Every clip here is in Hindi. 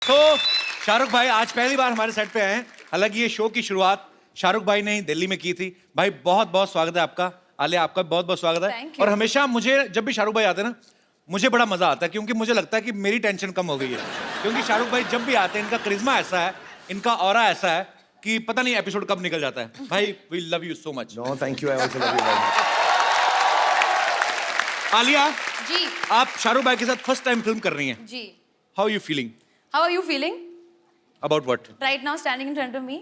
तो शाहरुख भाई आज पहली बार हमारे सेट पे आए हैं। हालांकि ये शो की शुरुआत शाहरुख भाई ने ही दिल्ली में की थी। भाई बहुत बहुत स्वागत है आपका। आलिया आपका बहुत बहुत स्वागत है। Thank you. और हमेशा मुझे जब भी शाहरुख भाई आते हैं ना, मुझे बड़ा मजा आता है, क्योंकि मुझे लगता है कि मेरी टेंशन कम हो गई है। क्योंकि शाहरुख भाई जब भी आते हैं, इनका करिश्मा ऐसा है, इनका ऑरा ऐसा है कि पता नहीं एपिसोड कब निकल जाता है। भाई we love you so much. No, thank you. I also love you very much. Alia, ji आप शाहरुख भाई के साथ फर्स्ट टाइम फिल्म कर रही हैं। जी how you feeling how are you feeling about what? Right now standing in front of me?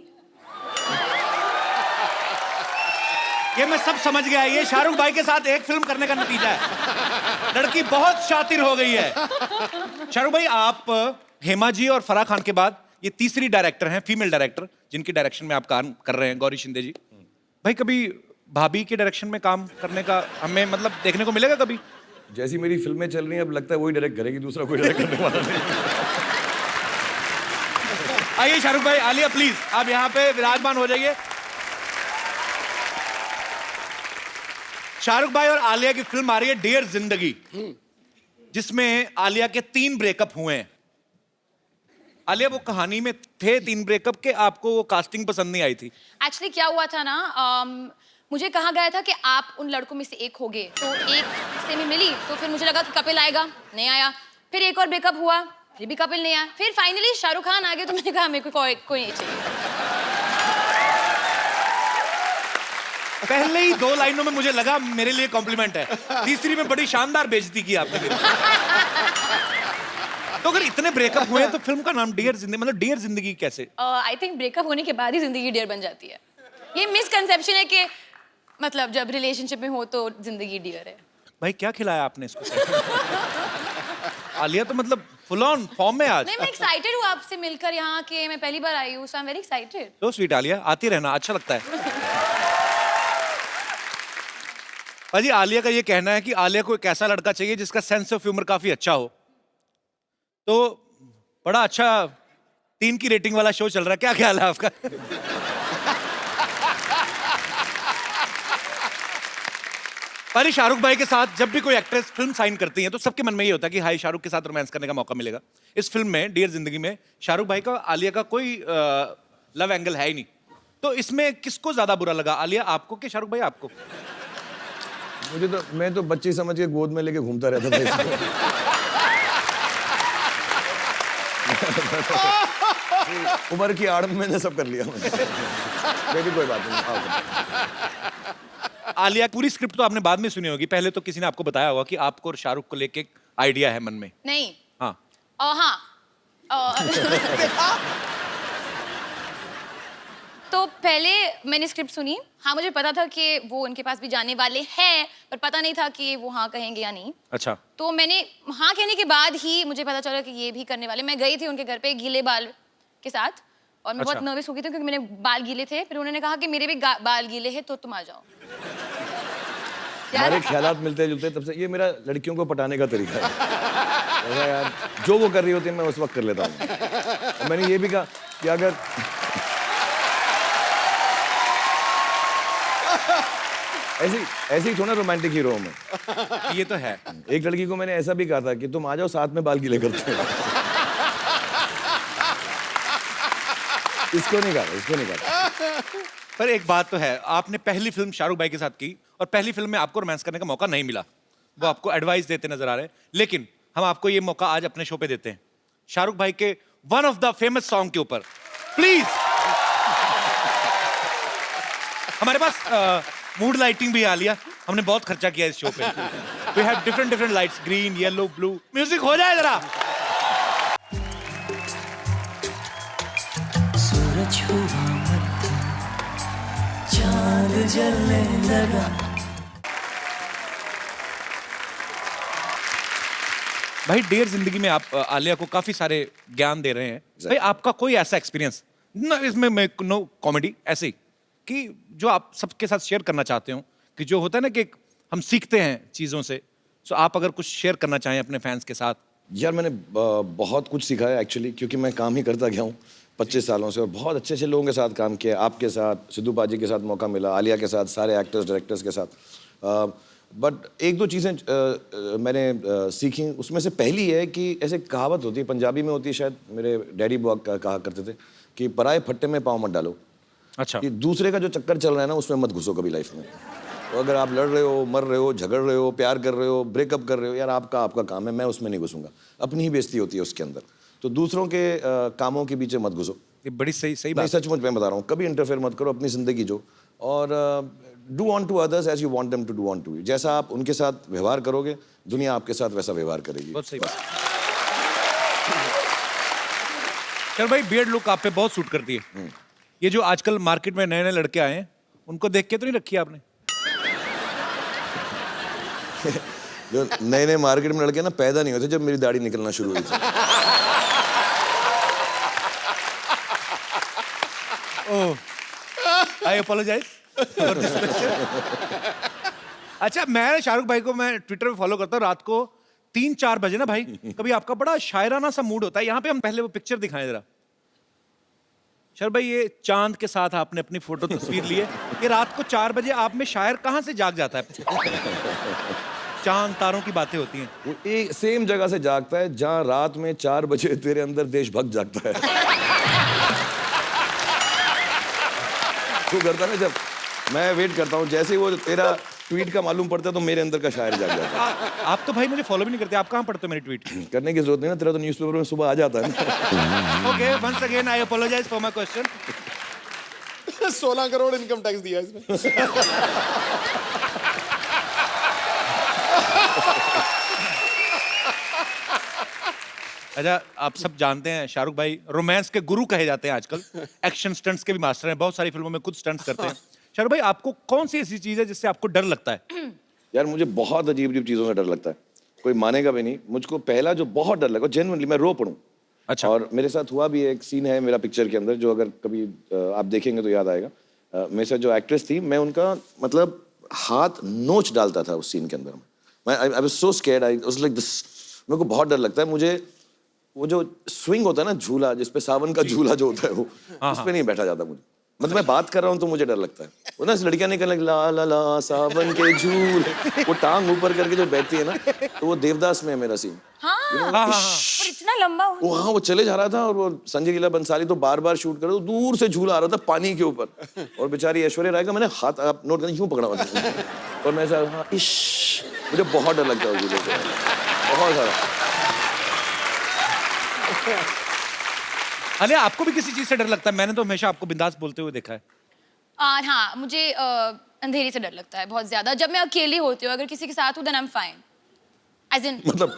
ये मैं सब समझ गया। ये शाहरुख भाई के साथ एक फिल्म करने का नतीजा है। लड़की बहुत शातिर हो गई है। शाहरुख भाई, आप हेमा जी और फराह खान के बाद ये तीसरी डायरेक्टर हैं, फीमेल डायरेक्टर, जिनकी डायरेक्शन में आप काम कर रहे हैं, गौरी शिंदे जी। भाई कभी भाभी के डायरेक्शन में काम करने का हमें मतलब देखने को मिलेगा कभी? जैसी मेरी फिल्में चल रही हैं, अब लगता है वही डायरेक्ट करेगी, दूसरा कोई डायरेक्ट करने वाला नहीं। आइए शाहरुख भाई, आलिया प्लीज आप यहाँ पे विराजमान हो जाइए। शाहरुख भाई और आलिया की फिल्म आ रही है डियर जिंदगी, जिसमें आलिया के 3 ब्रेकअप हुए हैं। आलिया, वो कहानी में थे 3 ब्रेकअप के, आपको वो कास्टिंग पसंद नहीं आई थी? एक्चुअली क्या हुआ था ना, मुझे कहा गया था कि आप उन लड़कों में से एक होगे, तो एक से मैं मिली तो फिर मुझे लगा कि कपिल आएगा, नहीं आया। फिर एक और ब्रेकअप हुआ, फिर भी कपिल नहीं आया। फिर फाइनली शाहरुख खान आ गए, तो मैंने कहा मेरे को कोई नहीं चाहिए। पहले ही 2 लाइनों में मुझे लगा मेरे लिए कॉम्प्लीमेंट है, तीसरी में बड़ी शानदार बेइज्जती की आपने मेरी। तो अगर इतने ब्रेकअप हुए हैं तो फिल्म का नाम डियर जिंदगी, मतलब डियर जिंदगी कैसे? आई थिंक ब्रेकअप होने के बाद ही जिंदगी डियर बन जाती है। ये मिसकंसेप्शन है कि मतलब जब रिलेशनशिप में हो तो जिंदगी डियर है। भाई क्या खिलाया आपने इसको? आलिया तो मतलब फुल ऑन फॉर्म में आज। नहीं, मैं एक्साइटेड हूँ आपसे मिलकर यहाँ के, मैं पहली बार आई हूँ, सो आई एम वेरी एक्साइटेड। तो स्वीट आलिया, आती रहना, अच्छा लगता है। भाजी, आलिया का ये कहना है कि आलिया को एक ऐसा लड़का चाहिए जिसका सेंस ऑफ ह्यूमर काफी अच्छा हो। तो बड़ा अच्छा 3 की रेटिंग वाला शो चल रहा है, क्या ख्याल है आपका? पर शाहरुख भाई के साथ जब भी कोई एक्ट्रेस फिल्म साइन करती है तो सबके मन में ये होता है कि हाई शाहरुख के साथ रोमांस करने का मौका मिलेगा। इस फिल्म में डियर जिंदगी में शाहरुख भाई का आलिया का कोई लव एंगल है ही नहीं। तो इसमें किसको ज्यादा बुरा लगा, आलिया आपको कि शाहरुख भाई आपको? मैं तो बच्चे समझ के गोद में लेके घूमता रहता था इसको। उम्र की आड़ में मैंने सब कर लिया। मेरी कोई बात नहीं। आलिया, पूरी स्क्रिप्ट तो आपने बाद में सुनी होगी, पहले तो किसी ने आपको बताया होगा कि आपको और शाहरुख को लेके एक आइडिया है मन में? नहीं। हाँ। हाँ। तो पहले मैंने स्क्रिप्ट सुनी। हाँ, मुझे पता था कि वो उनके पास भी जाने वाले हैं, पर पता नहीं था कि वो हाँ कहेंगे या नहीं। अच्छा। तो मैंने हाँ कहने के बाद ही मुझे पता चला कि ये भी करने वाले। मैं गई थी उनके घर पे गीले बाल के साथ, और मैं बहुत नर्वस हो गई थी क्योंकि मेरे बाल गीले थे। फिर उन्होंने कहा कि मेरे भी बाल गीले हैं, तो तुम आ जाओ। हमारे ख्यालात मिलते जुलते, तब से ये मेरा लड़कियों को पटाने का तरीका है। यार जो वो कर रही होती है मैं उस वक्त कर लेता हूँ। मैंने ये भी कहा कि अगर ऐसे ही थोड़ा रोमांटिक हीरो हूं मैं। ये तो है। एक लड़की को मैंने ऐसा भी कहा था कि तुम आ जाओ, साथ में बाल गीले करते हैं। इसको नहीं कहा। पर एक बात तो है, आपने पहली फिल्म शाहरुख भाई के साथ की और पहली फिल्म में आपको रोमांस करने का मौका नहीं मिला। वो आपको एडवाइस देते नजर आ रहे हैं, लेकिन हम आपको ये मौका आज अपने शो पे देते हैं, शाहरुख भाई के one of the famous song के ऊपर। प्लीज। हमारे पास मूड लाइटिंग भी आ लिया, हमने बहुत खर्चा किया इस शो पे। We have different lights, green, yellow, blue. Music हो जाए जरा। सूरज हुआ मत, चांद जलने लगा। भाई डियर जिंदगी में आप आलिया को काफी सारे ज्ञान दे रहे हैं। भाई आपका कोई ऐसा एक्सपीरियंस ना, इसमें मैं नो कॉमेडी ऐसे कि जो आप सबके साथ शेयर करना चाहते हो, कि जो होता है ना कि हम सीखते हैं चीजों से, सो आप अगर कुछ शेयर करना चाहें अपने फैंस के साथ? यार मैंने बहुत कुछ सीखा है एक्चुअली, क्योंकि मैं काम ही करता गया हूँ 25 सालों से, और बहुत अच्छे अच्छे लोगों के साथ काम किया। आपके साथ, सिद्धू पाजी के साथ मौका मिला, आलिया के साथ, सारे एक्टर्स डायरेक्टर्स के साथ। बट एक दो चीज़ें मैंने सीखी, उसमें से पहली है कि ऐसे कहावत होती है, पंजाबी में होती है शायद, मेरे डैडी बुआ कहा करते थे कि पराए फट्टे में पाँव मत डालो। अच्छा। कि दूसरे का जो चक्कर चल रहा है ना, उसमें मत घुसो कभी लाइफ में। तो अगर आप लड़ रहे हो, मर रहे हो, झगड़ रहे हो, प्यार कर रहे हो, ब्रेकअप कर रहे हो, यार आपका काम है, मैं उसमें नहीं घुसूंगा। अपनी ही बेइज्जती होती है उसके अंदर। तो दूसरों के कामों के बीच मत घुसो। ये बड़ी सही नहीं, बात। सचमुच मैं बता रहा हूँ, कभी इंटरफेयर मत करो, अपनी जिंदगी जो, और do unto others as you want them to do unto you. जैसा आप उनके साथ व्यवहार करोगे, दुनिया आपके साथ वैसा व्यवहार करेगी। बहुत सही बात। चल भाई, बियर्ड लुक आप पे बहुत सूट करती है। ये जो आजकल मार्केट में नए नए लड़के आए हैं, उनको देख के तो नहीं रखी है आपने? जो नए नए मार्केट में लड़के ना पैदा नहीं होते जब मेरी दाढ़ी निकलना शुरू हुई थी। आई अपोलोजाइज फॉर दिस क्वेश्चन। अच्छा, मैं शाहरुख भाई को मैं ट्विटर पे फॉलो करता हूँ। रात को 3-4 बजे ना भाई, कभी आपका बड़ा शायराना सा मूड होता है। यहाँ पे हम पहले वो पिक्चर दिखाएं जरा। शर भाई, ये चांद के साथ आपने अपनी फोटो तस्वीर ली है। ये रात को 4 बजे आप में शायर कहाँ से जाग जाता है? चांद तारों की बातें होती हैं। वो एक सेम जगह से जागता है जहाँ रात में 4 बजे तेरे अंदर देशभक्त जागता है। तू करता ना, जब मैं वेट करता हूँ, जैसे ही वो तेरा ट्वीट का मालूम पड़ता है तो मेरे अंदर का शायर जाग जाता है। आप तो भाई मुझे फॉलो भी नहीं करते। आप कहाँ पढ़ते हो मेरी ट्वीट? करने की जरूरत नहीं ना, तेरा तो न्यूज़पेपर में सुबह आ जाता है ना। Okay, once again I apologise for my question. 16 crore income tax दिया इसमें। अच्छा, आप सब जानते हैं शाहरुख भाई रोमांस के गुरु कहे जाते हैं आजकल। एक्शन स्टंट्स के भी मास्टर हैं, बहुत सारी फिल्मों में खुद स्टंट्स करते हैं। शाहरुख भाई, आपको कौन सी ऐसी चीज है जिससे आपको डर लगता है? यार मुझे बहुत अजीब अजीब चीज़ों से डर लगता है, कोई मानेगा भी नहीं। मुझको पहला जो बहुत डर लगा, जेन्युइनली मैं रो पड़ूं। अच्छा। और मेरे साथ हुआ भी, एक सीन है मेरा पिक्चर के अंदर जो अगर कभी आप देखेंगे तो याद आएगा। मेरे साथ जो एक्ट्रेस थी, मैं उनका मतलब हाथ नोच डालता था उस सीन के अंदर। मैं I was so scared, I was like this. मेरे को बहुत डर लगता है। मुझे वो जो स्विंग होता है ना, झूला जिसपे सावन का झूला जो होता है, वो उस पे नहीं बैठा जाता मुझे। मतलब मैं बात कर रहा हूँ तो मुझे डर लगता है। वो ना लड़कियां निकलने ला ला ला सावन के झूल, वो टांग ऊपर करके जो बैठती है ना, तो वो देवदास में है मेरा सीन। और इतना लंबा हो। वो हाँ, वो चले जा रहा था और वो संजय लीला बंसाली तो बार बार शूट कर रहे, तो दूर से झूला आ रहा था पानी के ऊपर, और बेचारी ऐश्वर्या राय का मैंने हाथ, आप नोट करना, यूं पकड़ा हुआ था और मैं ऐसा हाँ, इश्श, मुझे बहुत डर लगता है झूले से, बहुत सारा। अरे, आपको भी किसी चीज से डर लगता है? मैंने तो हमेशा आपको बिंदास बोलते हुए देखा है। हाँ, मुझे अंधेरे से डर लगता है बहुत ज्यादा। जब मैं अकेली होती हूँ, अगर किसी के साथ हूँ then I am fine. As in मतलब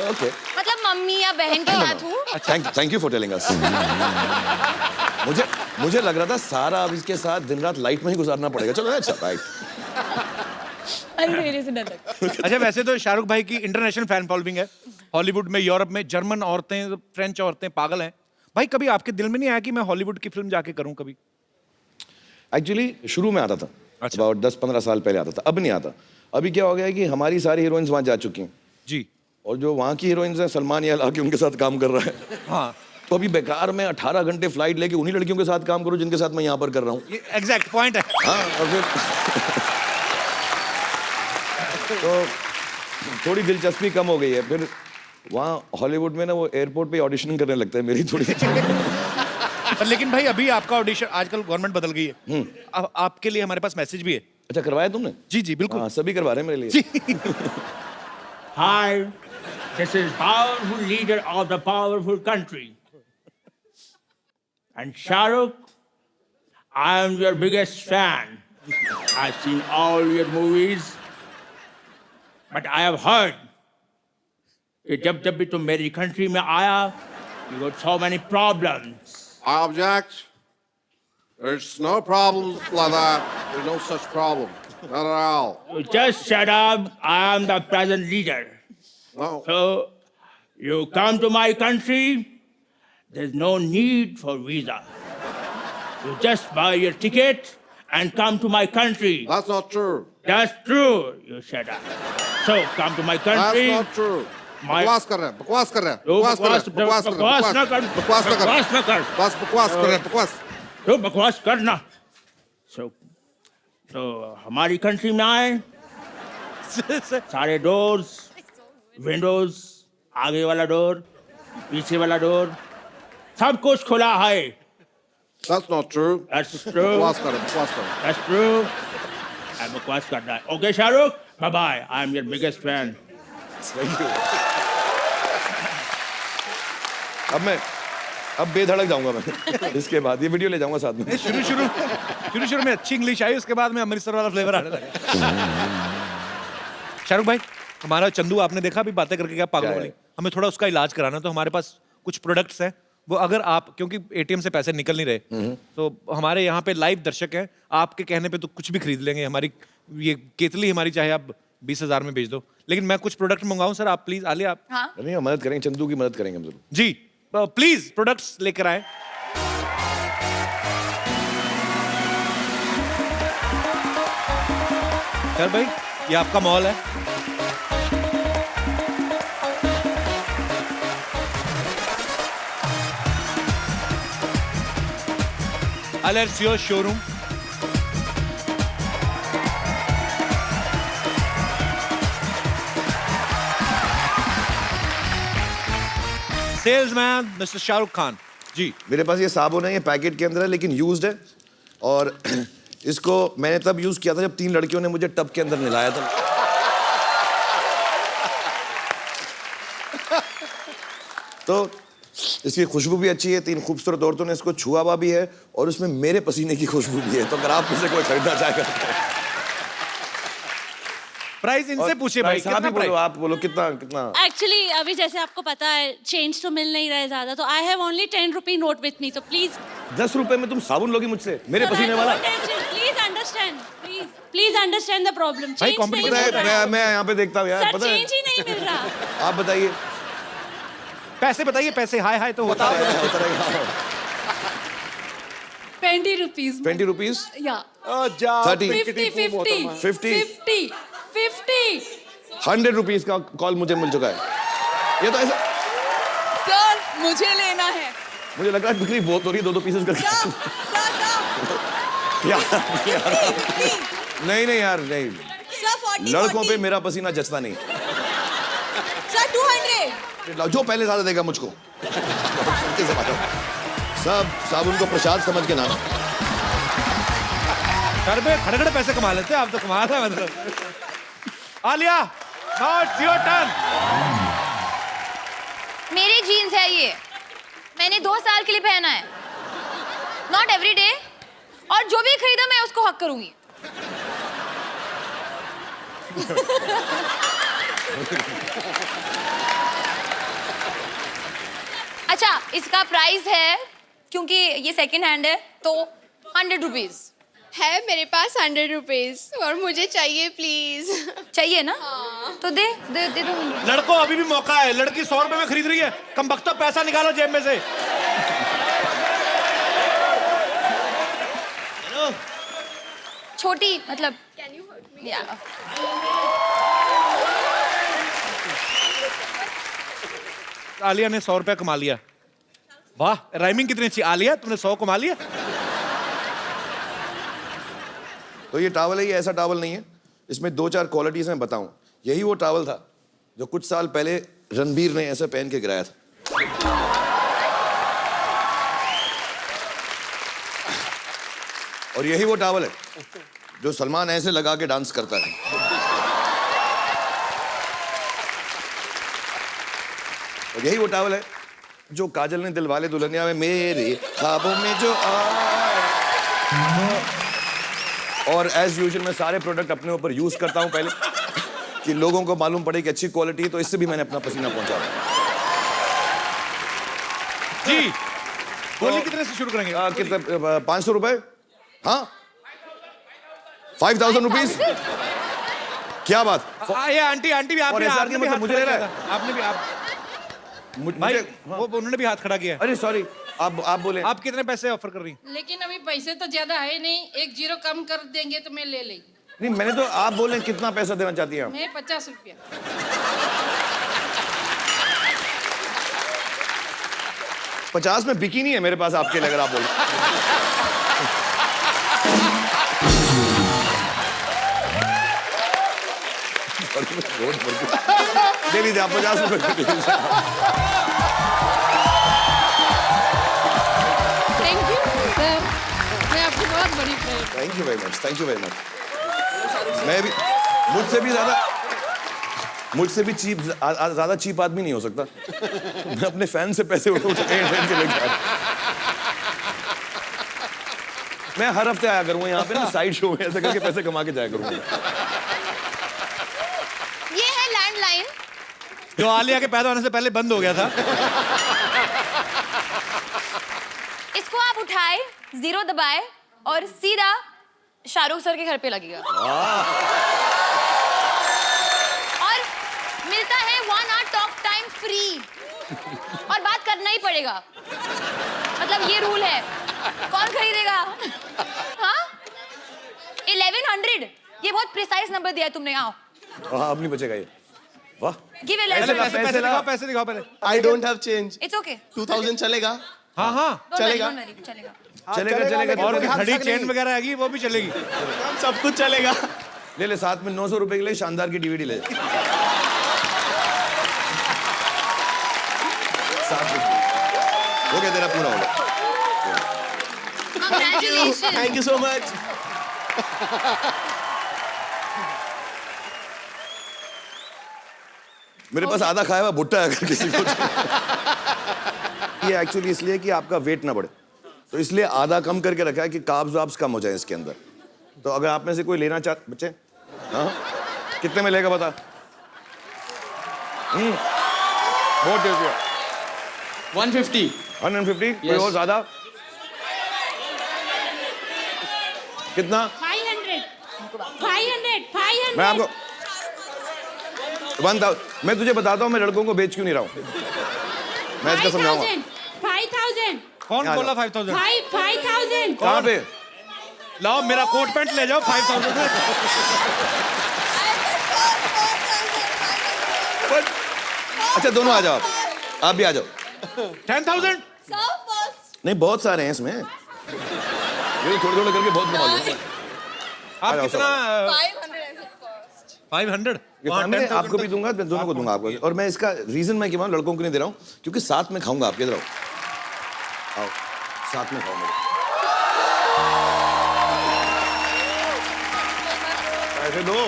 ओके, मतलब मम्मी या बहन के साथ हूँ। Thank you for telling us. मुझे लग रहा था सारा अब इसके साथ दिन रात लाइट में ही गुजारना पड़ेगा। चलो अच्छा, राइट। अंधेरे से डर लगता है। अच्छा, वैसे तो शाहरुख भाई की इंटरनेशनल फैन फॉलोइंग है। हॉलीवुड में, यूरोप में, जर्मन औरतें, फ्रेंच औरतें पागल हैं। भाई, कभी आपके दिल में नहीं आया कि मैं हॉलीवुड की फिल्म जाके करूं कभी? एक्चुअली शुरू में आता था, अच्छा। about 10-15 साल पहले आता था, अब नहीं आता। अभी क्या हो गया है कि हमारी सारी हीरोइंस वहाँ जा चुकी हैं, जी। और जो वहाँ की हीरोइंस हैं, सलमान यार आके उनके साथ काम कर रहा है। हाँ, तो अभी बेकार में 18 घंटे फ्लाइट लेके उन्हीं लड़कियों के साथ काम करूँ जिनके साथ मैं यहाँ पर कर रहा हूँ। ये एग्जैक्ट पॉइंट है। हाँ, और फिर तो थोड़ी दिलचस्पी कम हो गई है। फिर वहाँ हॉलीवुड में ना वो एयरपोर्ट पे ऑडिशनिंग करने लगता है मेरी थोड़ी। पर लेकिन भाई, अभी आपका ऑडिशन, आजकल गवर्नमेंट बदल गई है। अब आपके लिए हमारे पास मैसेज भी है। अच्छा, करवाया तुमने? जी जी बिल्कुल। हाँ, सभी करवा रहे हैं मेरे लिए। Hi, this is powerful leader of the powerful country. And Shahrukh, I am your biggest fan. I've seen all your movies. But I have heard कि जब भी तुम मेरी country में आया, you got so many problems. I object. There's no problems like that. There's no such problem. Not at all. You just shut up. I am the present leader. No. So you come to my country, there's no need for visa. You just buy your ticket and come to my country. That's not true. That's true. You shut up. So come to my country. That's not true. My- बकवास कर रहे हैं, बकवास कर रहे हैं, तू बकवास कर रहे हैं, बकवास कर रहे हैं, बकवास ना कर, बकवास ना कर, बकवास ना कर। बस बकवास कर रहे हैं, बकवास। तू बकवास करना. So तो हमारी कंट्री में आए, सारे डोर्स, विंडोज, आगे वाला डोर, पीछे वाला डोर, सब कुछ खुला है। That's not true. That's true. बकवास कर, बकवास कर। That's true. I'm बकवास कर रहा है। Okay, Shahrukh, bye bye. I'm your biggest fan. Thank you. अब बेधड़क जाऊंगा मैं इसके बाद, ये वीडियो ले जाऊंगा साथ में। शुरू में अच्छी इंग्लिश आई, उसके बाद में अमृतसर वाला फ्लेवर आने लगा। शाहरुख भाई, हमारा चंदू आपने देखा अभी बातें करके क्या पागल क्या है? वाली, हमें थोड़ा उसका इलाज कराना, तो हमारे पास कुछ प्रोडक्ट्स हैं, वो अगर आप, क्योंकि एटीएम से पैसे निकल नहीं रहे, तो हमारे यहाँ पे लाइव दर्शक हैं, आपके कहने पे तो कुछ भी खरीद लेंगे। हमारी ये केतली हमारी चाहे आप 20,000 में बेच दो, लेकिन मैं कुछ प्रोडक्ट मंगाऊं सर, आप प्लीज आलिया आप। हाँ नहीं, हम मदद करेंगे, चंदू की मदद करेंगे हम जरूर। जी प्लीज प्रोडक्ट्स लेकर आए। सर भाई, ये आपका मॉल है। Alerts your showroom. Salesman mister Shahrukh Khan ji. मेरे पास ये साबुन है, ये पैकेट के अंदर है लेकिन यूज्ड है, और इसको मैंने तब यूज किया था जब 3 लड़कियों ने मुझे टब के अंदर नहलाया था। तो इसकी खुशबू भी अच्छी है, 3 खूबसूरत औरतों ने इसको छुआ हुआ भी है, और उसमें मेरे पसीने की खुशबू भी है। तो अगर आप मुझसे कोई खरीदना चाहेगा, प्राइस इनसे पूछे भाई, आप ही बोलो, आप बोलो कितना कितना। एक्चुअली अभी जैसे आपको पता है चेंज तो मिल नहीं रहा है ज्यादा, तो I have only 10 rupee note with me, तो प्लीज 10 रुपए में तुम साबुन लोगी मुझसे, मेरे पसीने वाला? Please understand, please understand the problem. भाई, चेंज नहीं competition मिल है, रहा है मैं यहाँ पे देखता हूँ यार, सर, पता है। चेंज ही नहीं मिल रहा। आप बताइए। पैसे बताइए, पैसे हाय हाय तो होता है। 20 रुपीज 20 रुपीज, या 30, 50 100 रुपीज का कॉल मुझे मिल चुका है। ये तो ऐसा, सर मुझे लेना है। मुझे लग रहा है बिक्री बहुत हो रही है, 2-2 पीसेस करके। नहीं नहीं यार, नहीं, लड़कों पे मेरा पसीना जचता नहीं। सर 200। जो पहले ज्यादा देगा मुझको। सब साबुन को प्रसाद समझ के नाना। सर पे खड़े खड़े पैसे कमा लेते हैं आप, तो कमा रहे हैं मतलब। Alia, now it's your turn. मेरी जीन्स है ये, मैंने 2 साल के लिए पहना है, नॉट एवरी डे, और जो भी खरीदा मैं उसको हक करूंगी। अच्छा, इसका प्राइस है, क्योंकि ये सेकंड हैंड है, तो 100 रुपीज है मेरे पास 100 रुपीज, और मुझे चाहिए प्लीज। चाहिए ना? तो दे दे दे दो। लड़कों, अभी भी मौका है, लड़की 100 रुपए में खरीद रही है, कमबख्ता पैसा निकालो जेब में से। छोटी मतलब या आलिया ने 100 रुपया कमा लिया। वाह, राइमिंग कितनी अच्छी। आलिया, तुमने 100 कमा लिया। तो ये टॉवल है, ये ऐसा टॉवल नहीं है, इसमें 2-4 क्वालिटीज मैं बताऊं। यही वो टॉवल था जो कुछ साल पहले रणबीर ने ऐसे पहन के गिराया था। और यही वो टॉवल है जो सलमान ऐसे लगा के डांस करता है। और यही वो टॉवल है जो काजल ने दिलवाले दुल्हनिया में मेरे ख्वाबों में जो आए। और एज यूजुअल मैं सारे प्रोडक्ट अपने ऊपर यूज करता हूं पहले, कि लोगों को मालूम पड़े कि अच्छी क्वालिटी है, तो इससे भी मैंने अपना पसीना पहुंचा। जी, बोलिए कितने से शुरू करेंगे? कितने? 500 रुपए? हाँ, 5000 रुपीज। क्या बात? ये आंटी भी और ऐसा आपने भी मतलब हाथ मुझे खड़ा ले रहा किया है? था। आपने भी आप भाई, मुझे, वो उन्होंने भी हाथ खड़ा किया है। अरे सॉरी, आप बोले। आप कितने पैसे ऑफर कर रही हैं? लेकिन अभी पैसे तो ज्यादा है नहीं, 1 0 कम कर देंगे तो मैं ले लेंगी। नहीं, मैंने तो, आप बोले कितना पैसा देना चाहती हैं आप? मैं 50 रुपया। 50 में बिकी नहीं है मेरे पास आपके लिए, अगर आप बोले। दे लीजिए आप 50 रुपए दे लीजिए। Thank you. मैं आपकी बहुत बड़ी friend. Thank you very much, thank you very much. मैं भी मुझसे भी चीप, ज्यादा चीप आदमी नहीं हो सकता। मैं अपने फैन से पैसे उठा के लेके आया। मैं हर हफ्ते आया करूंगा यहाँ पे ना, साइड शो में ऐसे करके पैसे कमा के जाया करूंगा। ये है लैंडलाइन। जो आलिया के पैदा होने से पहले बंद हो गया था। इसको आप उठाए, 0 दबाए और सीधा शाहरुख सर के घर पे लगेगा। और मिलता है 1 hour टॉक टाइम फ्री। और बात करना ही पड़ेगा, मतलब ये रूल है। कौन खरीदेगा? हाँ? 1100। ये बहुत प्रिसाइज नंबर दिया है तुमने। आओ। हाँ, अब नहीं बचेगा ये। वाह। गिव पैसे दिखाओ पहले। I don't have change. It's okay. 2000 चलेगा? हाँ हाँ चलेगा। चलेगा। और घड़ी चेन वगैरह आएगी वो भी चलेगी। सब कुछ चलेगा। ले साथ में 900 रुपए के लिए शानदार की डीवीडी ले। साथ में हो गया, तेरा पूरा हो गया। Congratulations. Thank you so much. मेरे पास आधा खाया हुआ भुट्टा है अगर किसी को। ये एक्चुअली इसलिए कि आपका वेट ना बढ़े, तो इसलिए आधा कम करके रखा है कि कार्ब्स वाब्स कम हो जाए इसके अंदर। तो अगर आप में से कोई लेना चाहते बच्चे, हाँ कितने में लेगा बता? बहुत टेस्टी है। 150. 150। कोई और ज्यादा? कितना? 500. मैं आपको 1000। मैं तुझे बताता हूँ मैं लड़कों को बेच क्यों नहीं रहा हूँ, मैं इसका समझाऊंगा। 5,000. कौन बोला 5000? 5,000. कहाँ पे? लाओ मेरा कोट पैंट ले जाओ 5000 में। अच्छा दोनों आ जाओ, आप भी आ जाओ। 10,000। नहीं बहुत सारे हैं इसमें, ये थोड़े थोड़े करके बहुत कमा लूंगा। आप जाओ, कितना? 500। ये फैमिली आपको भी दूंगा, मैं दोनों को दूंगा आपको। और मैं इसका रीजन मैं क्यों लड़कों को नहीं दे रहा हूँ, क्योंकि साथ में खाऊंगा। आप इधर आओ, साथ में खाओ मेरे। पैसे दो।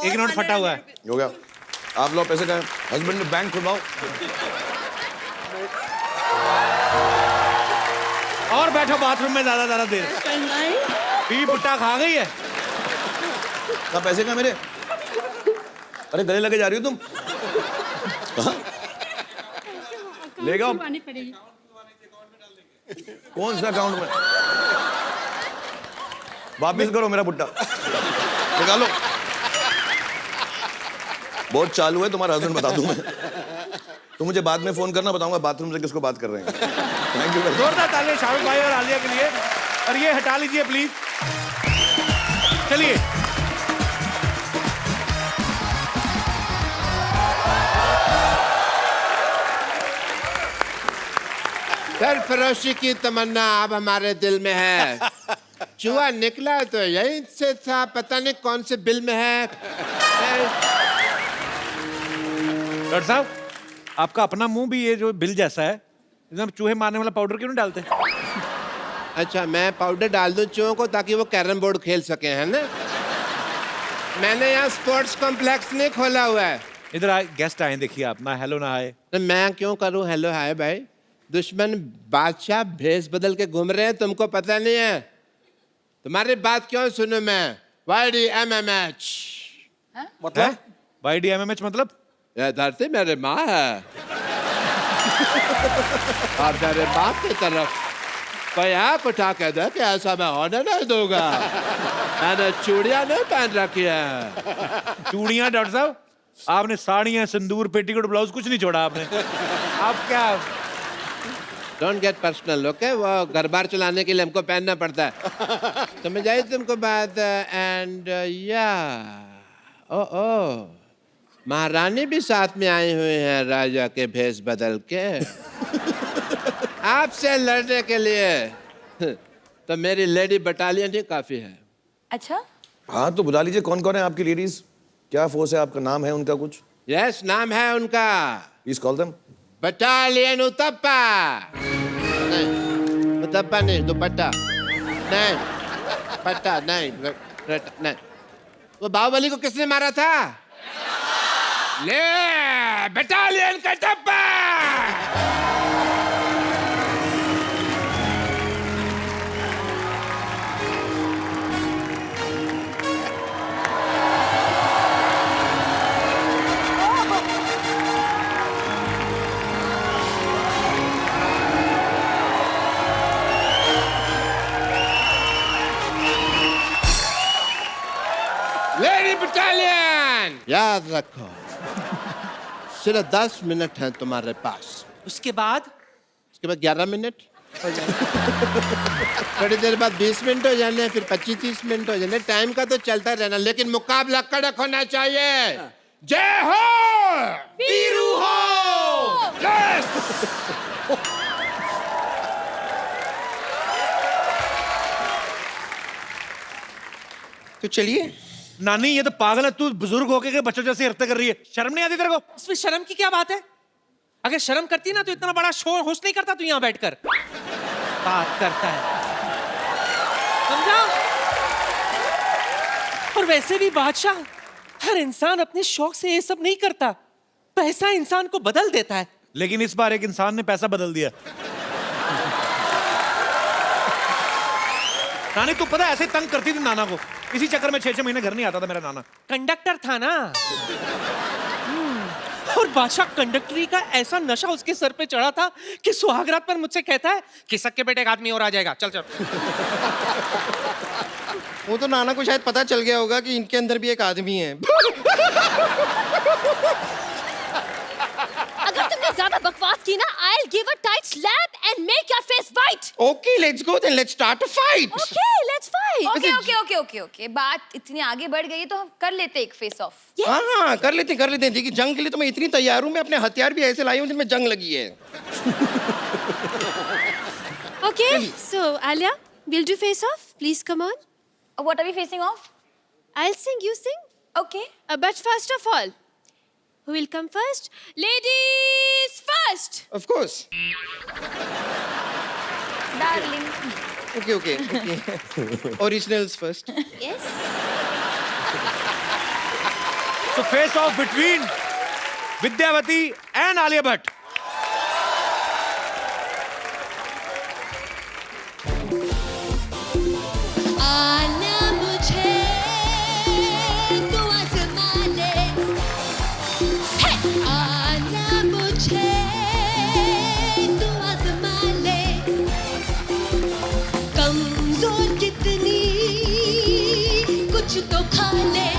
एक नोट फटा हुआ है। हो गया, आप लोग पैसे का हस्बैंड ने बैंक खुलवाओ। और बैठो बाथरूम में ज्यादा देर। बीवी पुट्टा खा गई है। कहाँ पैसे का मेरे? अरे गले लगे जा रही हो तुम? ले जाओ। कौन सा अकाउंट में? वापिस करो मेरा पुट्टा, निकालो। बहुत चालू है तुम्हारा हस्बैंड, बता दूं मैं। तो मुझे बाद में फोन करना, बताऊंगा बाथरूम से किसको बात कर रहे हैं। Thank you. जोरदार तालियां शाहरुख भाई और आलिया के लिए। और ये हटा लीजिए प्लीज। चलिए सरफरोशी की तमन्ना अब हमारे दिल में है। चूहा निकला तो यहीं से था, पता नहीं कौन से बिल में है। डॉक्टर साहब, आपका अपना मुंह भी ये जो बिल जैसा है, एकदम चूहे मारने वाला पाउडर क्यों नहीं डालते? अच्छा मैं पाउडर डाल दूं चूहों को ताकि वो कैरम बोर्ड खेल सके, है ना? मैंने यहाँ स्पोर्ट्स कॉम्प्लेक्स नहीं खोला हुआ है। इधर आए, गेस्ट आए, देखिए आप ना हेलो ना हाय। तो मैं क्यों करूं हेलो हाय भाई? दुश्मन बादशाह भेस बदल के घूम रहे हैं, तुमको पता नहीं है? तुम्हारी बात क्यों सुनूं मैं? YDMMH मतलब YDMMH मतलब? ये धरती मेरी माँ है और मेरे बाप की तरफ कोई आँख उठा के दे कि ऐसा मैं होने नहीं दूंगा। मैंने चूड़ियां नहीं पहन रखी है। चूड़ियां? डॉक्टर साहब आपने साड़ियां, सिंदूर, पेटीकोट, ब्लाउज कुछ नहीं छोड़ा आपने। आप क्या? Don't get personal, okay? वो घर बार चलाने के लिए हमको पहनना पड़ता है। समझ आई तुमको बात? एंड या ओ महारानी भी साथ में आई हुई हैं राजा के भेष बदल के। आपसे लड़ने के लिए तो मेरी लेडी बटालियन ही काफी है। अच्छा, हाँ तो बुला लीजिए, कौन कौन है आपकी लेडीज? क्या फोर्स है आपका? नाम है उनका कुछ? यस, नाम है उनका please call them. Battalion Uthappa. नहीं, उतप्पा नहीं, दुपट्टा नहीं, पट्टा नहीं, नहीं। वो बाहुबली को किसने मारा था? ले बटालियन कटप्पा। लेडी बटालियन, याद रखो सिर्फ 10 मिनट हैं तुम्हारे पास। उसके बाद 11 मिनट थोड़ी देर बाद 20 मिनट हो जाने, फिर 25-30 मिनट हो जाने। टाइम का तो चलता रहना, लेकिन मुकाबला कड़क होना चाहिए। जय हो वीरू हो। यस। तो चलिए। नानी ये तो पागल है, तू बुजुर्ग होके के बच्चों जैसे हरकतें कर रही है, शर्म नहीं आती तेरे को? इसमें शर्म की क्या बात है? अगर शर्म करती ना तो इतना बड़ा शोर होस्ट नहीं करता तू यहाँ बैठकर। बात करता है, समझा? और वैसे भी बादशाह, हर इंसान अपने शौक से ये सब नहीं करता। पैसा इंसान को बदल देता है। लेकिन इस बार एक इंसान ने पैसा बदल दिया। नानी तू पता है ऐसे तंग करती थी नाना को, इसी चक्कर में 6-6 महीने घर नहीं आता था मेरा नाना। कंडक्टर था ना। और बादशाह कंडक्टरी का ऐसा नशा उसके सर पे चढ़ा था कि सुहागरात पर मुझसे कहता है कि सक्के बेटे एक आदमी और आ जाएगा, चल चल। वो तो नाना को शायद पता चल गया होगा कि इनके अंदर भी एक आदमी है। अगर तुमने ज्यादा बकवास की ना, I'll give a tight slap and make your face white. Okay, let's go then. Let's start a fight. Okay, let's fight. Okay. बात इतनी आगे बढ़ गई तो हम कर लेते एक फेस ऑफ। हाँ, कर लेते हैं। देखिए जंग के लिए तो मैं इतनी तैयार हूँ, मैं अपने हथियार भी ऐसे लाई हूँ जिनमें जंग लगी है। Okay, so Alia, we'll do face off. Please come on. What are we facing off? I'll sing, you sing. Okay. But first of all, who will come first? Ladies first. Of course. Darling. Okay. Originals first. Yes. So face off between Vidyavati and Alia Bhatt. आना मुझे तू आज़मा ले, आना मुझे तू आज़मा ले, कमजोर कितनी कुछ तो खा ले,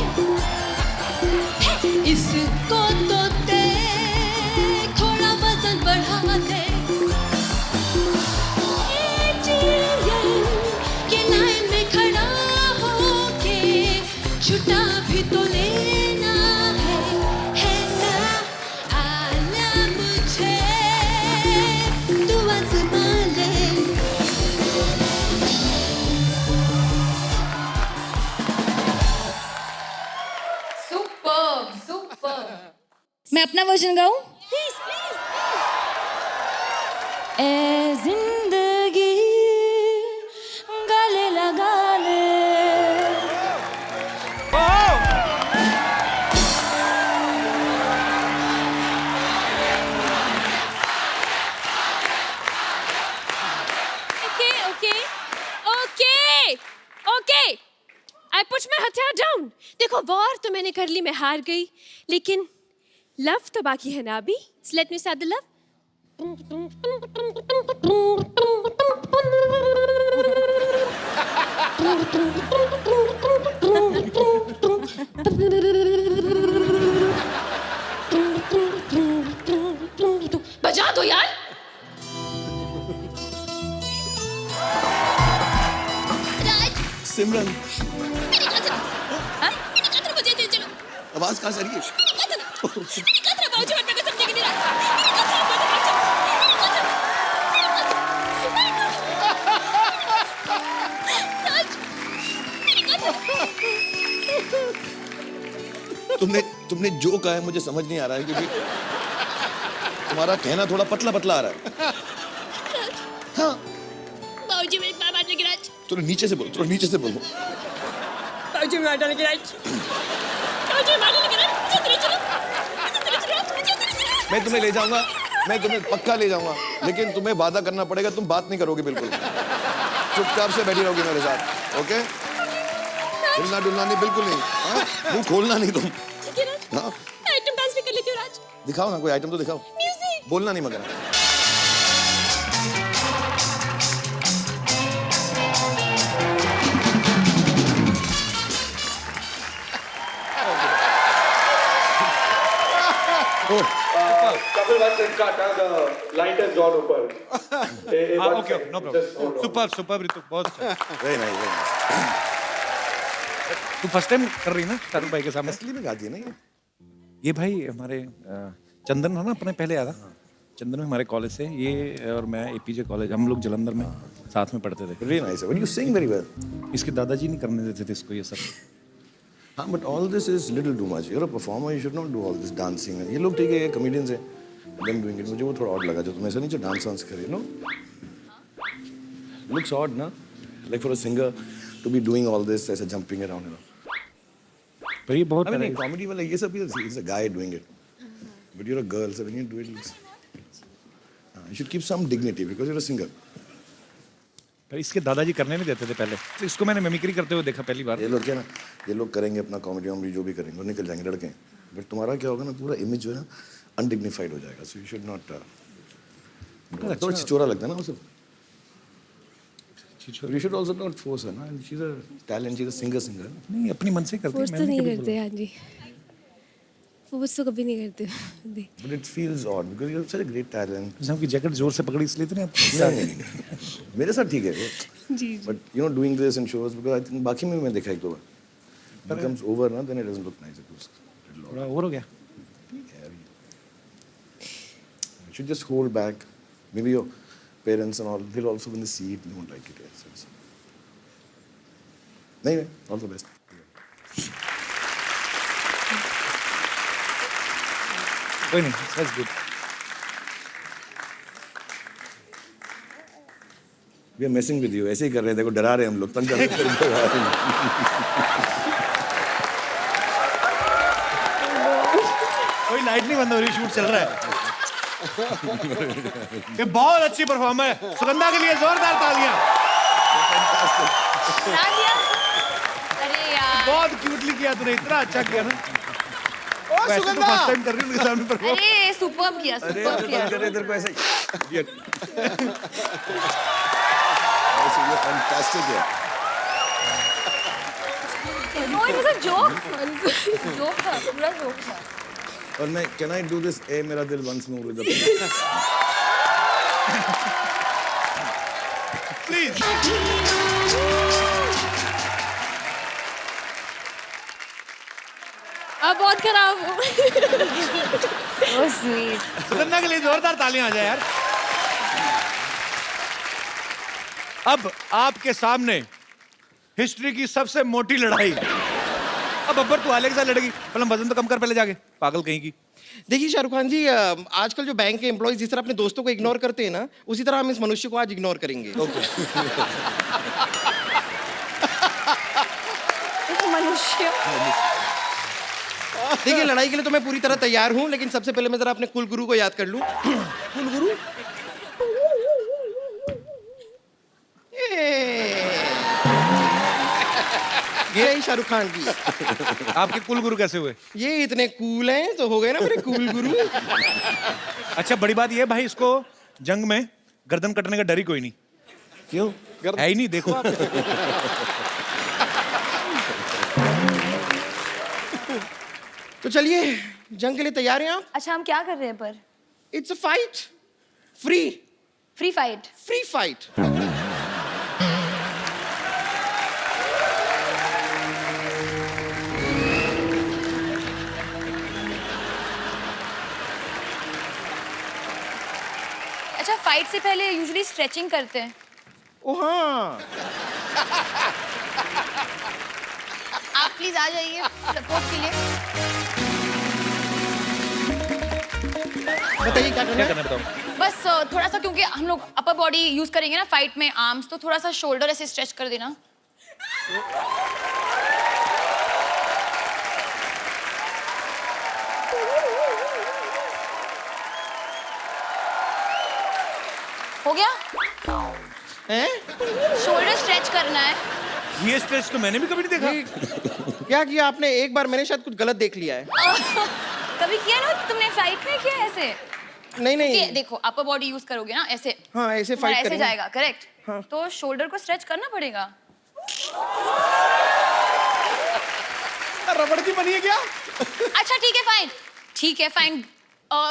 इसको तो देख थोड़ा वजन बढ़ा दे। छुटा भी तो लेना है ना? आना मुझे तू आज़मा ले। सुपर। मैं अपना वर्जन गाऊं? Please please. ए जिंदगी गले लगा ले। Okay. I put my हथियार down. देखो वॉर तो मैंने कर ली, मैं हार गई, लेकिन लव तो बाकी है ना अभी। So let me start the love. बजा दो यार। सिमरन मेरी कतरा मुझे दे चलो। आवाज कहाँ से आ रही है? मेरी कतरा बाबूजी मत मेरे को समझेगी नहीं रहा। मेरी कतरा तुमने जो कहा है मुझे समझ नहीं आ रहा है क्योंकि तुम्हारा कहना थोड़ा पतला पतला आ रहा है। हाँ बाबूजी मेरे बाल बांटने की राज। थोड़ा नीचे से बोलो, थोड़ा नीचे से बोलो। बाबूजी मेरे बाल बांटने की राज। बाबूजी मेरे बाल बांटने की राज। मैं तुम्हें ले जाऊंगा, मैं तुम्हें पक्का ले जाऊंगा, लेकिन तुम्हें वादा करना पड़ेगा तुम बात नहीं करोगे बिल्कुल, चुपचाप से बैठी रहोगी मेरे साथ, ओके? हिलना डुलना नहीं, बिल्कुल नहीं, हाँ? मुंह खोलना नहीं तुम। हाँ? आइटम डांस भी कर लेती हूँ राज। दिखाओ ना, कोई आइटम तो दिखाओ। म्यूजिक। बोलना नहीं मगर। Couple once in Kata, the light has gone upper. Okay no problem. Super Ritu, बहुत अच्छा। Very nice, very nice. तू फर्स्ट टाइम कर रही ना शाहरुख भाई के सामने? असली में गाती है ना ये भाई हमारे चंदन है ना, अपने पहले आया था। चंदन में हमारे कॉलेज से ये और मैं एपीजे कॉलेज, हम लोग जलंधर में साथ में पढ़ते थे। Very nice, when you sing very well. इसके दादाजी नहीं करने देते थे इसको ये सब। हाँ, but all this is little too much. You are a performer, you should not do all this dancing. ये लोग ठीक है, कॉमेडियंस हैं, देम डूइंग इट। मुझे वो थोड़ा ऑड लगा जो तुम ऐसा नहीं जो डांस वांस करे, नो? लुक्स ऑड ना, like for a singer to be doing all this, ऐसा जंपिंग अराउंड, यू नो। पर ये बहुत नहीं, कॉमेडी वाला ये सब is a guy doing it, but you are a girl, so when you do it you should keep some dignity because you are a singer. पर इसके दादाजी करने नहीं देते थे पहले, तो इसको मैंने मिमिक्री करते हुए देखा पहली बार। ये लोग क्या ना, ये लोग करेंगे अपना कॉमेडी वॉमेडी जो भी करेंगे, वो निकल जाएंगे लड़के, बट तुम्हारा क्या होगा ना, पूरा इमेज जो है ना अनडिग्निफाइड हो जाएगा। So you should not. थोड़ा छिछोरा लगता है ना वो सब। You should also not force her, ना? She's a talent, she's a singer. नहीं, अपनी मन से करते हैं। फोर्स तो नहीं करते, हाँ जी। फोर्स तो कभी नहीं करते। But it feels odd because you have such a great talent. जैसे आपकी जैकेट जोर से पकड़ी इसलिए तो नहीं आप? नहीं, मेरे साथ ठीक है वो। जी। But you know, doing this in shows because I think बाकी में भी मैं देखा एक दो बार। When it comes over ना, then it doesn't look nice. It looks थोड़ा ओवर हो गया। You should just hold back. Maybe your parents and all, they'll also when they see it, they won't like it. Yes. नहीं, all the best. कोई नहीं, that's good. We are messing with you. ऐसे ही कर रहे हैं, देखो डरा रहे हैं हम लोग, तंग कर रहे हैं। कोई लाइट नहीं बंद हो रही, शूट चल रहा है। ये बहुत अच्छी परफॉर्मर है। सुगंधा के लिए जोरदार तालियां। अरे यार बहुत क्यूटली किया तूने, इतना अच्छा किया ना। वैसे तो सुगंधा! फर्स्ट टाइम कर रही हूँ उनके सामने परफॉर्म। अरे सुपर्ब किया, अरे सुपर्ब किया। कर रहे इधर को ऐसा ही। ये फैंटास्टिक है। No, it was a joke. Joke था, पूरा जोक था। और मैं कैन आई डू दिस ए मेरा दिल वंस मोर विद प्लीज। अब बहुत खराब हो। So sweet. सुगंधा के लिए जोरदार तालियां आ जाए यार। अब आपके सामने हिस्ट्री की सबसे मोटी लड़ाई। अब अब्बर तू आले के साथ लड़ेगी, पहले वजन तो कम कर पहले जाके, पागल कहीं की। देखिए शाहरुख खान जी, आजकल जो बैंक के एम्प्लॉयज जिस तरह अपने दोस्तों को इग्नोर करते हैं ना, उसी तरह हम इस मनुष्य को आज इग्नोर करेंगे। इस मनुष्य। देखिए लड़ाई के लिए तो मैं पूरी तरह तैयार हूँ, लेकिन सबसे पहले मैं जरा अपने कुल गुरु को याद कर लूं। कुल गुरु? ये रही शाहरुख खान जी। आपके कुल गुरु कैसे हुए? ये इतने कूल हैं तो हो गए ना मेरे कूल गुरु। अच्छा बड़ी बात ये भाई, इसको जंग में गर्दन कटने का डर ही कोई नहीं। क्यों? है ही नहीं, देखो आप। तो चलिए जंग के लिए तैयार हैं आप? अच्छा हम क्या कर रहे हैं पर? It's a fight, free fight. Free fight. अच्छा फाइट से पहले यूजुअली स्ट्रेचिंग करते हैं। ओ हाँ, आप प्लीज आ जाइए सपोर्ट के लिए। बताइए क्या करना क्या है? करना है बताओ। बस थोड़ा सा, क्योंकि हम लोग अपर बॉडी यूज करेंगे ना फाइट में, आर्म्स, तो थोड़ा सा शोल्डर ऐसे स्ट्रेच कर देना। हो गया? हैं? शोल्डर स्ट्रेच करना है। ये स्ट्रेच तो मैंने भी कभी नहीं देखा। क्या किया आपने? एक बार मैंने शायद कुछ गलत देख लिया है। कभी किया ना तुमने, फाइट में किया ऐसे? नहीं ये नहीं। देखो, अपर बॉडी यूज करोगे ना ऐसे, हाँ ऐसे तुम्हारा फाइट ऐसे करेंगे। जाएगा, करेक्ट? हाँ। तो शोल्डर को स्ट्रेच करना पड़ेगा। रबड़ की बनी है क्या? अच्छा ठीक है, फाइन, ठीक है, फाइन।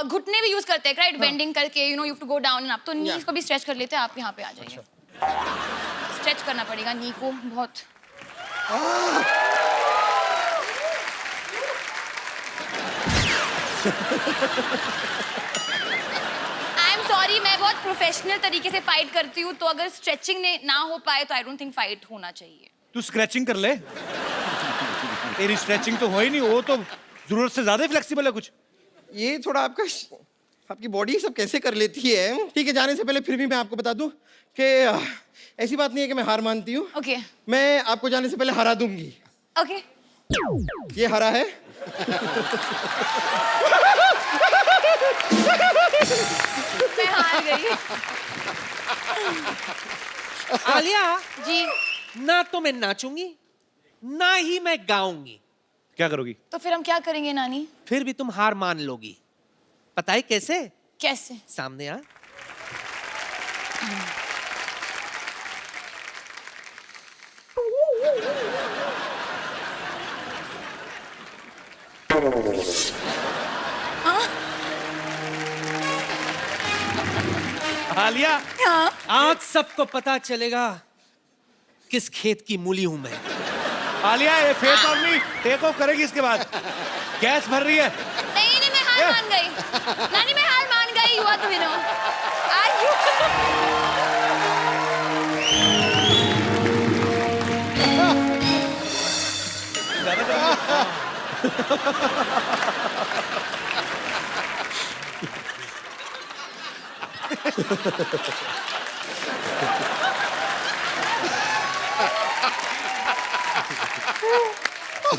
घुटने भी यूज करते हैं, राइट? बेंडिंग करके, you know, you have to go down and up, तो नीज को भी स्ट्रेच कर लेते हैं। आप यहाँ पे आ जाइए। स्ट्रेच करना पड़ेगा नी को बहुत। आई एम सॉरी, मैं बहुत प्रोफेशनल तरीके से फाइट करती हूँ, तो अगर स्ट्रेचिंग ने ना हो पाए तो आई डोंट थिंक फाइट होना चाहिए। तू स्क्रैचिंग कर ले। तेरी स्ट्रेचिंग तो हो ही नहीं, वो तो जरूरत से ज्यादा फ्लेक्सिबल है कुछ। ये थोड़ा आपकी बॉडी सब कैसे कर लेती है। ठीक है, जाने से पहले फिर भी मैं आपको बता दूं कि ऐसी बात नहीं है कि मैं हार मानती हूँ। ओके मैं आपको जाने से पहले हरा दूंगी। ओके। ये हरा है। मैं हार गई। आलिया जी। ना तो मैं नाचूंगी ना ही मैं गाऊंगी। क्या करोगी? तो फिर हम क्या करेंगे नानी? फिर भी तुम हार मान लोगी। पता है कैसे? कैसे? सामने आ। आलिया, हाँ। आज सबको पता चलेगा किस खेत की मूली हूं मैं। आलिया, ये फेस ऑफ नहीं टेक ऑफ करेगी इसके बाद। गैस भर रही है। नहीं नहीं, मैं हार मान गई। नानी मैं हार मान गई। You are the winner. आज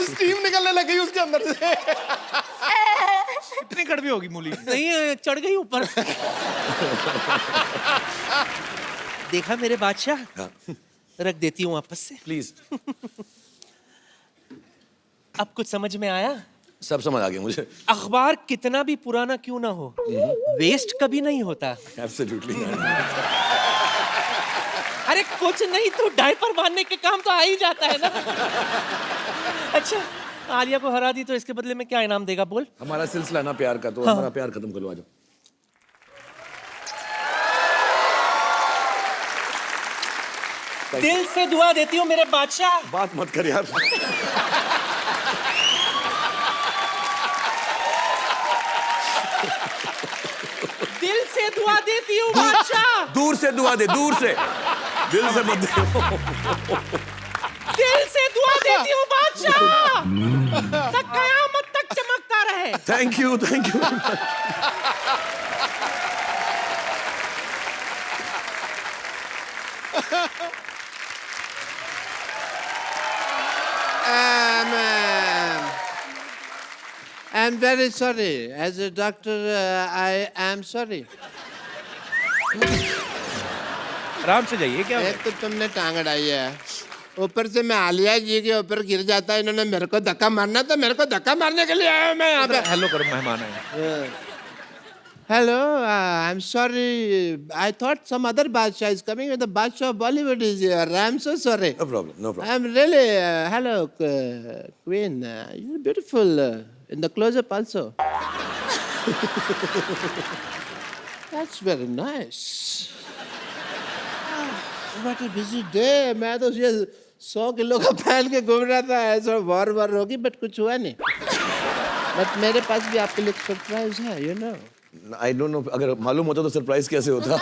स्टीम निकलने लग गई उसके अंदर से। इतनी कड़वी होगी मूली? नहीं, चढ़ गई ऊपर। देखा मेरे बादशाह? रख देती हूँ वापस से। प्लीज। अब कुछ समझ में आया? सब समझ आ गया मुझे। अखबार कितना भी पुराना क्यों ना हो, वेस्ट कभी नहीं होता। एब्सोल्युटली। अरे कुछ नहीं तो डायपर बांधने के काम तो आ ही जाता है ना। अच्छा, आलिया को हरा दी तो इसके बदले में क्या इनाम देगा बोल? हमारा सिलसिला ना प्यार का, तो हाँ। हमारा प्यार खत्म करो। आ जाओ। दिल से दुआ देती हूँ मेरे बादशाह। बात मत कर यार। दिल से दुआ देती हूँ बादशाह। दूर से दुआ दे, दूर से। दिल से मत दे। दिल से दुआ देती हूँ बादशाह। तक कयामत तक चमकता रहे। Thank you, thank you. I'm very sorry. As a doctor, I am sorry. आराम से जाइए। क्या एक तो तुमने टांग अड़ाई है, ऊपर से मैं आलिया जी के ऊपर गिर जाता है। इन्होंने मेरे को धक्का मारना, तो मेरे को धक्का मारने के लिए आया हूं मैं यहाँ पे। हेलो करो, मेहमान आए। Hello, I'm sorry. I thought some other Badshah is coming. The Badshah of Bollywood is here. I'm so sorry. No problem, no problem. I'm really, hello, Queen. You're beautiful in the close-up also. That's very nice. What a busy day. मैं तो ये 100 किलो का पहन के घूम रहा था। ऐसा वार होगी, बट कुछ हुआ नहीं। बट मेरे पास भी आपके लिए सरप्राइज है, you know. I don't know, अगर मालूम होता तो सरप्राइज कैसे होता।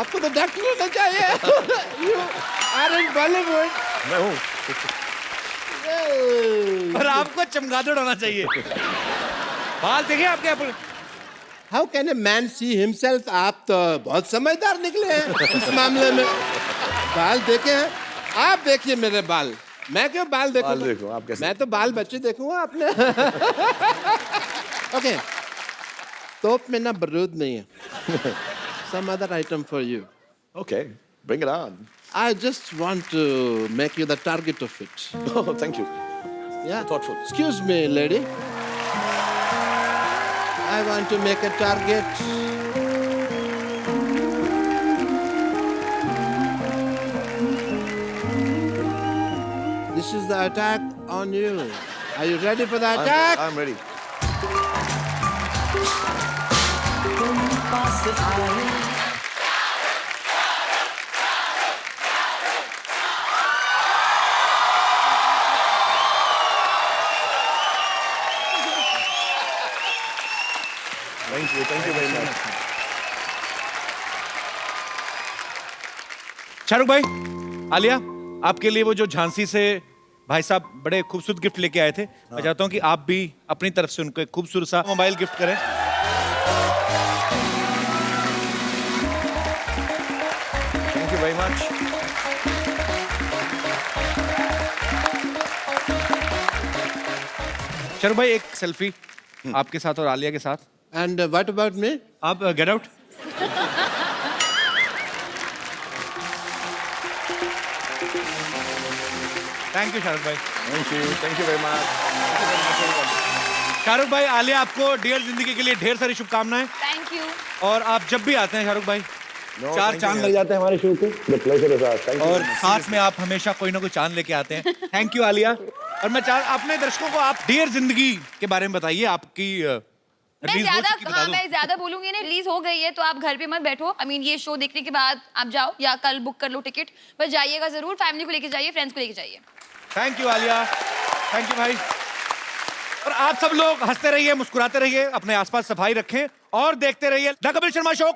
आपको तो डॉक्टर होना चाहिए। You are in Bollywood. मैं हूँ। और आपको चमगादड़ होना चाहिए। बाल देखे आपके आप? How can a man see himself? आप तो बहुत समझदार निकले हैं इस मामले में। बाल देखे हैं आप? देखिए मेरे बाल। मैं क्यों बाल देखूं? बाल देखो, आप कैसे? मैं तो बाल बच्चे देखूंगा अपने। ओके, तोप में ना बारूद नहीं है। Some other item for you. Okay, bring it on. I just want to make you the target of it. Oh, thank you. Yeah. Thoughtful. Excuse me, lady. I want to make a target. This is the attack on you. Are you ready for the attack? I'm ready. तुम पास आए Thank you very much. Shahrukh भाई, आलिया, आपके लिए वो जो झांसी से भाई साहब बड़े खूबसूरत गिफ्ट लेके आए थे, मैं चाहता हूँ कि आप भी अपनी तरफ से उनको एक खूबसूरत सा मोबाइल गिफ्ट करें। Thank you very much. Shahrukh भाई, एक सेल्फी आपके साथ और आलिया के साथ। And what about me? आप get out. Thank you Shahrukh भाई। Thank you very much. Shahrukh भाई, आलिया आपको डियर जिंदगी के लिए ढेर सारी शुभकामनाएं। Thank you. और आप जब भी आते हैं शाहरुख भाई, No, चार thank you, चांद यार. लग जाते हैं हमारे शो पे। The pleasure is ours. Thank you. और साथ में आप हमेशा कोई ना कोई चांद लेके आते हैं। Thank you Alia. और मैं अपने दर्शकों को आप डियर जिंदगी के बारे में बताइए। आपकी मैं ज्यादा बोलूंगी नहीं, रिलीज हो गई है तो आप घर पे मत बैठो। I mean, ये शो देखने के बाद आप जाओ या कल बुक कर लो टिकट, बस जाइएगा जरूर। फैमिली को लेके जाइए, फ्रेंड्स को लेके जाइए। Thank you Alia, thank you भाई। और आप सब लोग हंसते रहिए, मुस्कुराते रहिए, अपने आसपास सफाई रखें और देखते रहिए द कपिल शर्मा शो।